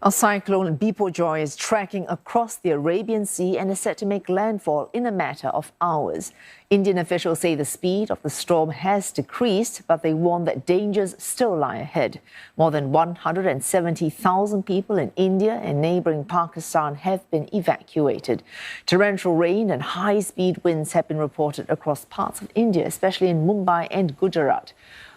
A cyclone Biparjoy is tracking across the Arabian Sea and is set to make landfall in a matter of hours. Indian officials say the speed of the storm has decreased, but they warn that dangers still lie ahead. More than 170,000 people in India and neighbouring Pakistan have been evacuated. Torrential rain and high-speed winds have been reported across parts of India, especially in Mumbai and Gujarat.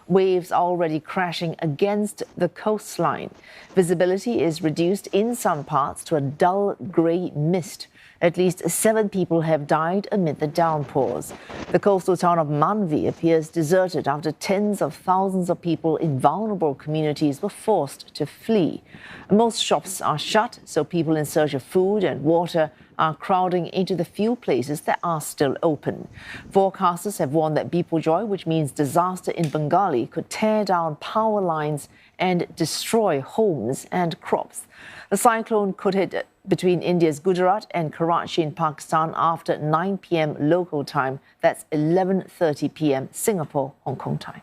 Waves are already crashing against the coastline. Visibility is reduced in some parts to a dull grey mist. At least 7 people have died amid the downpours. The coastal town of Manvi appears deserted after tens of thousands of people in vulnerable communities were forced to flee. Most shops are shut, so people in search of food and water are crowding into the few places that are still open. Forecasters have warned that Biparjoy, which means disaster in Bengali, could tear down power lines and destroy homes and crops. The cyclone could hit between India's Gujarat and Karachi in Pakistan after 9 p.m. local time. That's 11:30 p.m. Singapore, Hong Kong time.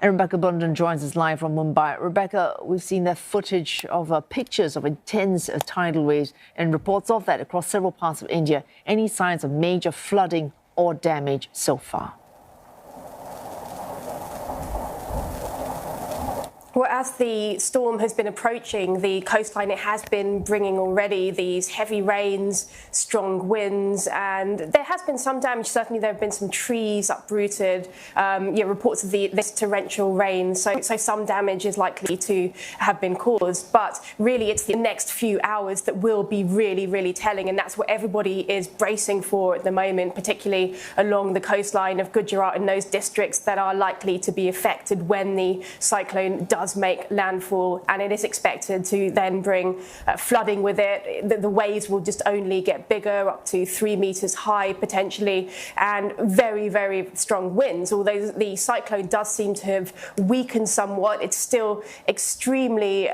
And Rebecca Bundan joins us live from Mumbai. Rebecca, we've seen the footage of pictures of intense tidal waves and reports of that across several parts of India. Any signs of major flooding or damage so far? Well, as the storm has been approaching the coastline, it has been bringing already these heavy rains, strong winds, and there has been some damage. Certainly, there have been some trees uprooted. Reports of this torrential rain, so some damage is likely to have been caused. But really, it's the next few hours that will be really, really telling, and that's what everybody is bracing for at the moment, particularly along the coastline of Gujarat and those districts that are likely to be affected when the cyclone does make landfall, and it is expected to then bring flooding with it. The waves will just only get bigger, up to 3 meters high potentially, and very, very strong winds. Although the cyclone does seem to have weakened somewhat, it's still extremely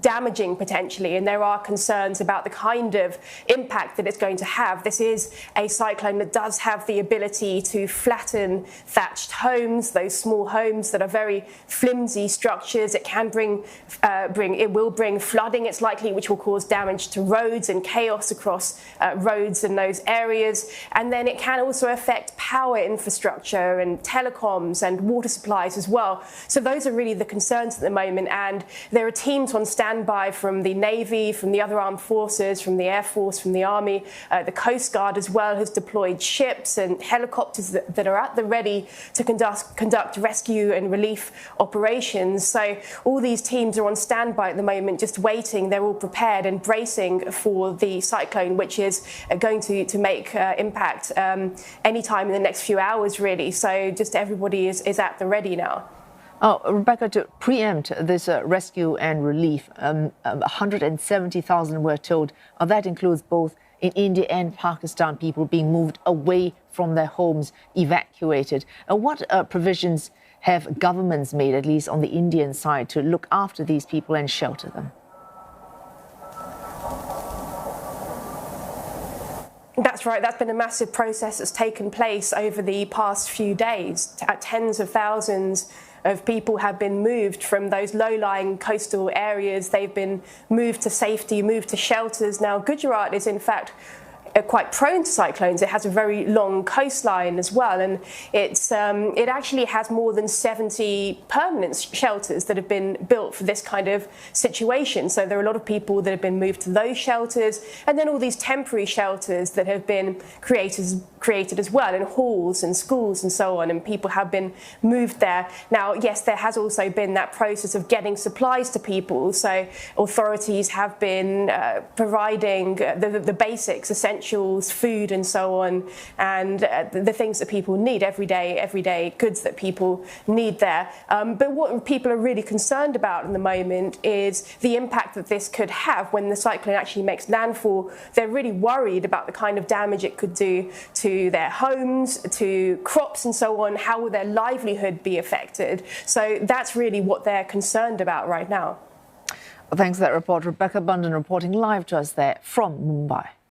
damaging potentially, and there are concerns about the kind of impact that it's going to have. This is a cyclone that does have the ability to flatten thatched homes, those small homes that are very flimsy structures. It can will bring flooding, it's likely, which will cause damage to roads and chaos across roads in those areas. And then it can also affect power infrastructure and telecoms and water supplies as well. So those are really the concerns at the moment. And there are teams on standby from the Navy, from the other armed forces, from the Air Force, from the Army. The Coast Guard as well has deployed ships and helicopters that are at the ready to conduct rescue and relief operations. So all these teams are on standby at the moment, just waiting. They're all prepared and bracing for the cyclone, which is going to make impact any time in the next few hours, really. So just everybody is at the ready now. Oh, Rebecca, to preempt this rescue and relief, 170,000 we're told. That includes both in India and Pakistan, people being moved away from their homes, evacuated. What provisions have governments made, at least on the Indian side, to look after these people and shelter them? That's right. That's been a massive process that's taken place over the past few days. Tens of thousands of people have been moved from those low-lying coastal areas. They've been moved to safety, moved to shelters. Now, Gujarat is, in fact, quite prone to cyclones. It has a very long coastline as well, and it actually has more than 70 permanent shelters that have been built for this kind of situation. So there are a lot of people that have been moved to those shelters, and then all these temporary shelters that have been created as well in halls and schools and so on, and people have been moved there. Now, yes, there has also been that process of getting supplies to people. So authorities have been providing the basics, essentials, food and so on, and the things that people need everyday goods that people need there. But what people are really concerned about at the moment is the impact that this could have when the cyclone actually makes landfall. They're really worried about the kind of damage it could do to their homes, to crops and so on. How will their livelihood be affected? So that's really what they're concerned about right now. Well, thanks for that report. Rebecca Bundan reporting live to us there from Mumbai.